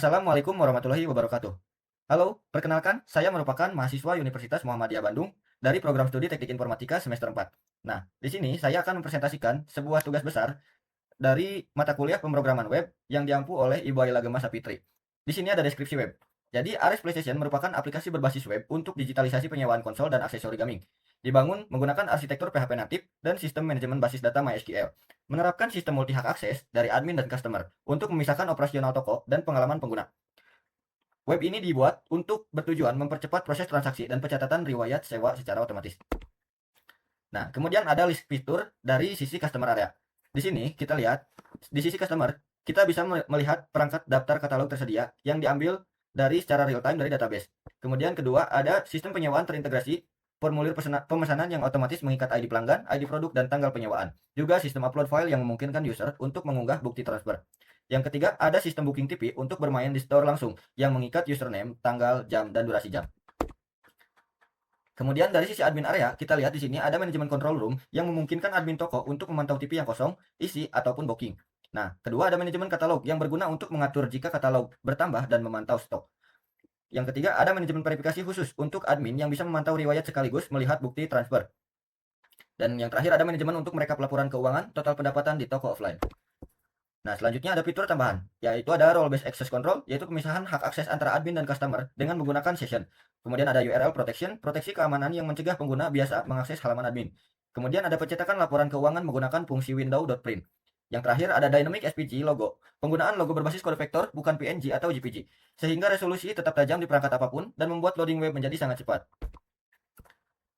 Assalamualaikum warahmatullahi wabarakatuh. Halo, perkenalkan, saya merupakan mahasiswa Universitas Muhammadiyah Bandung dari program studi Teknik Informatika semester 4. Nah, di sini saya akan mempresentasikan sebuah tugas besar dari mata kuliah pemrograman web yang diampu oleh Ibu Ayla Gemma Sapitri. Di sini ada deskripsi web. Jadi, Ares PlayStation merupakan aplikasi berbasis web untuk digitalisasi penyewaan konsol dan aksesori gaming. Dibangun menggunakan arsitektur PHP natif dan sistem manajemen basis data MySQL. Menerapkan sistem multi-hak akses dari admin dan customer untuk memisahkan operasional toko dan pengalaman pengguna. Web ini dibuat untuk bertujuan mempercepat proses transaksi dan pencatatan riwayat sewa secara otomatis. Nah, kemudian ada list fitur dari sisi customer area. Di sini kita lihat, di sisi customer, kita bisa melihat perangkat daftar katalog tersedia yang diambil dari secara real time dari database. Kemudian kedua, ada sistem penyewaan terintegrasi, formulir pemesanan yang otomatis mengikat ID pelanggan, ID produk, dan tanggal penyewaan. Juga sistem upload file yang memungkinkan user untuk mengunggah bukti transfer. Yang ketiga, ada sistem booking TV untuk bermain di store langsung yang mengikat username, tanggal, jam, dan durasi jam. Kemudian dari sisi admin area, kita lihat di sini ada manajemen control room yang memungkinkan admin toko untuk memantau TV yang kosong, isi, ataupun booking. Nah, kedua ada manajemen katalog yang berguna untuk mengatur jika katalog bertambah dan memantau stok. Yang ketiga ada manajemen verifikasi khusus untuk admin yang bisa memantau riwayat sekaligus melihat bukti transfer. Dan yang terakhir ada manajemen untuk merekap laporan keuangan total pendapatan di toko offline. Nah, selanjutnya ada fitur tambahan, yaitu ada role based access control, yaitu pemisahan hak akses antara admin dan customer dengan menggunakan session. Kemudian ada URL protection, proteksi keamanan yang mencegah pengguna biasa mengakses halaman admin. Kemudian ada pencetakan laporan keuangan menggunakan fungsi window.print. Yang terakhir ada dynamic SVG logo, penggunaan logo berbasis kode vektor bukan PNG atau JPG, sehingga resolusi tetap tajam di perangkat apapun dan membuat loading web menjadi sangat cepat.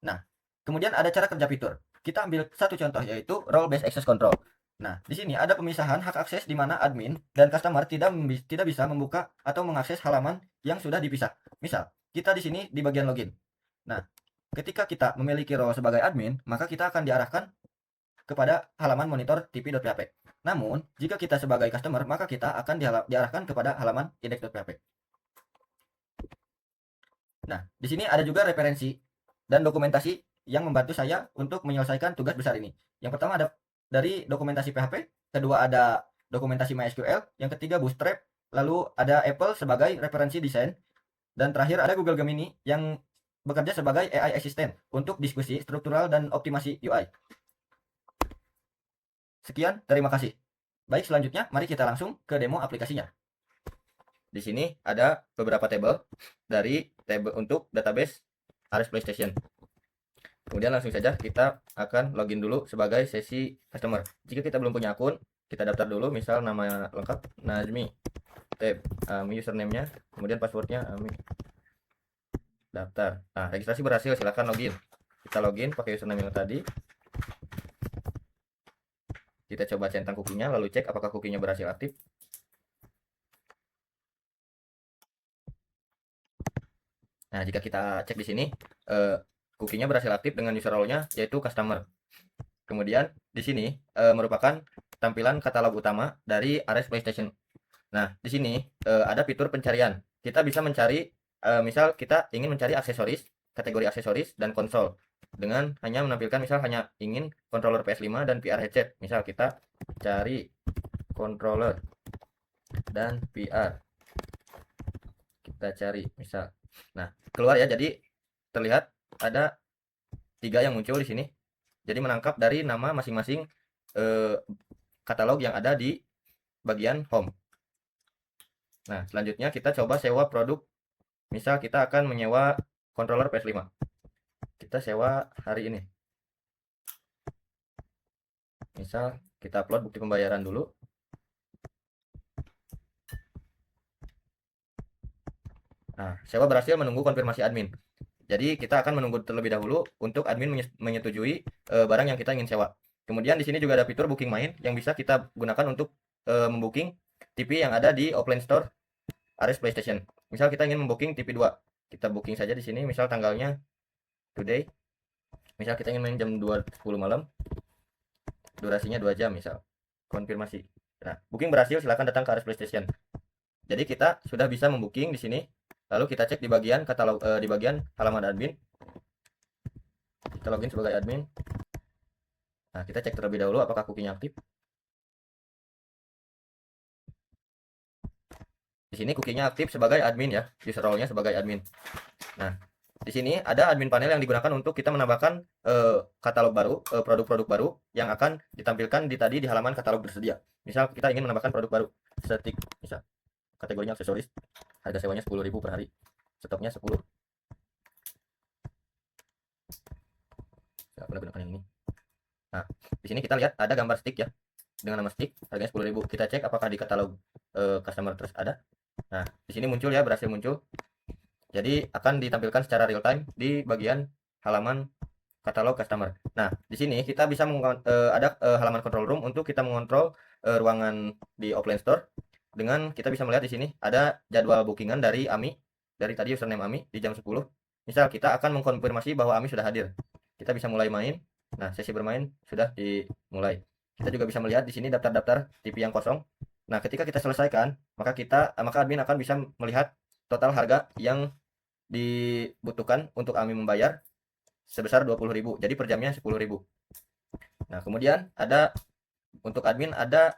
Nah, kemudian ada cara kerja fitur. Kita ambil satu contoh yaitu role based access control. Nah, di sini ada pemisahan hak akses di mana admin dan customer tidak bisa membuka atau mengakses halaman yang sudah dipisah. Misal, kita di sini di bagian login. Nah, ketika kita memiliki role sebagai admin, maka kita akan diarahkan kepada halaman monitor tp.php. Namun, jika kita sebagai customer, maka kita akan diarahkan kepada halaman index.php. Nah, di sini ada juga referensi dan dokumentasi yang membantu saya untuk menyelesaikan tugas besar ini. Yang pertama ada dari dokumentasi PHP, kedua ada dokumentasi MySQL, yang ketiga Bootstrap, lalu ada Apple sebagai referensi desain, dan terakhir ada Google Gemini yang bekerja sebagai AI assistant untuk diskusi struktural dan optimasi UI. Sekian, terima kasih. Baik, selanjutnya mari kita langsung ke demo aplikasinya. Di sini ada beberapa tabel dari tabel untuk database Ares PlayStation. Kemudian langsung saja kita akan login dulu sebagai sesi customer. Jika kita belum punya akun, kita daftar dulu, misal nama lengkap Najmi, tab username-nya, kemudian passwordnya daftar. Nah, registrasi berhasil, silahkan login. Kita login pakai username yang tadi. Kita coba centang kukinya, lalu cek apakah kukinya berhasil aktif. Nah, jika kita cek di sini, kukinya berhasil aktif dengan user role-nya yaitu customer. Kemudian di sini merupakan tampilan katalog utama dari Ares PlayStation. Nah, di sini ada fitur pencarian. Kita bisa mencari, misal kita ingin mencari aksesoris, kategori aksesoris dan konsol dengan hanya menampilkan misal hanya ingin controller PS5 dan VR headset. Misal kita cari controller dan VR. Kita cari misal. Nah, keluar ya. Jadi terlihat ada 3 yang muncul di sini. Jadi menangkap dari nama masing-masing katalog yang ada di bagian home. Nah, selanjutnya kita coba sewa produk. Misal kita akan menyewa controller PS5. Kita sewa hari ini. Misal kita upload bukti pembayaran dulu. Nah, sewa berhasil, menunggu konfirmasi admin. Jadi kita akan menunggu terlebih dahulu untuk admin menyetujui barang yang kita ingin sewa. Kemudian di sini juga ada fitur booking main yang bisa kita gunakan untuk membooking TV yang ada di offline store Ares PlayStation. Misal kita ingin membooking TV 2. Kita booking saja di sini, misal tanggalnya today. Misal kita ingin main jam 2.10 malam. Durasinya 2 jam misal. Konfirmasi. Nah, booking berhasil, silakan datang ke Ares PlayStation. Jadi kita sudah bisa membooking di sini. Lalu kita cek di bagian katalog di bagian halaman admin. Kita login sebagai admin. Nah, kita cek terlebih dahulu apakah kukinya aktif. Di sini cookie-nya aktif sebagai admin ya, user role-nya sebagai admin. Nah, di sini ada admin panel yang digunakan untuk kita menambahkan katalog baru, produk-produk baru yang akan ditampilkan di halaman katalog tersedia. Misal kita ingin menambahkan produk baru, setik, misal kategorinya aksesoris, harga sewanya 10.000 per hari, stoknya 10. Saya gunakan yang ini. Nah, di sini kita lihat ada gambar stick ya, dengan nama stick, harganya 10.000. Kita cek apakah di katalog customer terus ada. Nah, di sini muncul ya, berhasil muncul. Jadi akan ditampilkan secara real time di bagian halaman katalog customer. Nah, di sini kita bisa ada halaman control room untuk kita mengontrol ruangan di offline store. Dengan kita bisa melihat di sini ada jadwal bookingan dari Ami, dari tadi username Ami di jam 10. Misal kita akan mengkonfirmasi bahwa Ami sudah hadir. Kita bisa mulai main. Nah, sesi bermain sudah dimulai. Kita juga bisa melihat di sini daftar-daftar TV yang kosong. Nah, ketika kita selesaikan, maka admin akan bisa melihat total harga yang dibutuhkan untuk Ami membayar sebesar 20.000. Jadi per jamnya 10.000. Nah, kemudian ada untuk admin ada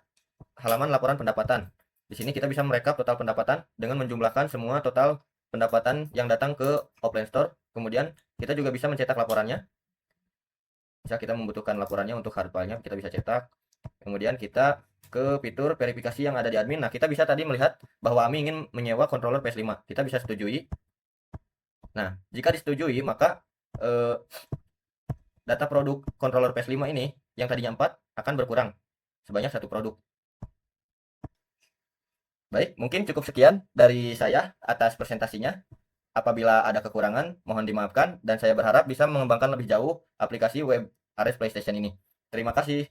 halaman laporan pendapatan. Di sini kita bisa merekap total pendapatan dengan menjumlahkan semua total pendapatan yang datang ke offline store. Kemudian kita juga bisa mencetak laporannya. Bisa kita membutuhkan laporannya untuk hard file-nya, kita bisa cetak. Kemudian kita ke fitur verifikasi yang ada di admin. Nah, kita bisa tadi melihat bahwa Ami ingin menyewa controller PS5. Kita bisa setujui. Nah, jika disetujui, maka data produk controller PS5 ini yang tadinya 4 akan berkurang sebanyak 1 produk. Baik, mungkin cukup sekian dari saya atas presentasinya. Apabila ada kekurangan, mohon dimaafkan dan saya berharap bisa mengembangkan lebih jauh aplikasi web Ares PlayStation ini. Terima kasih.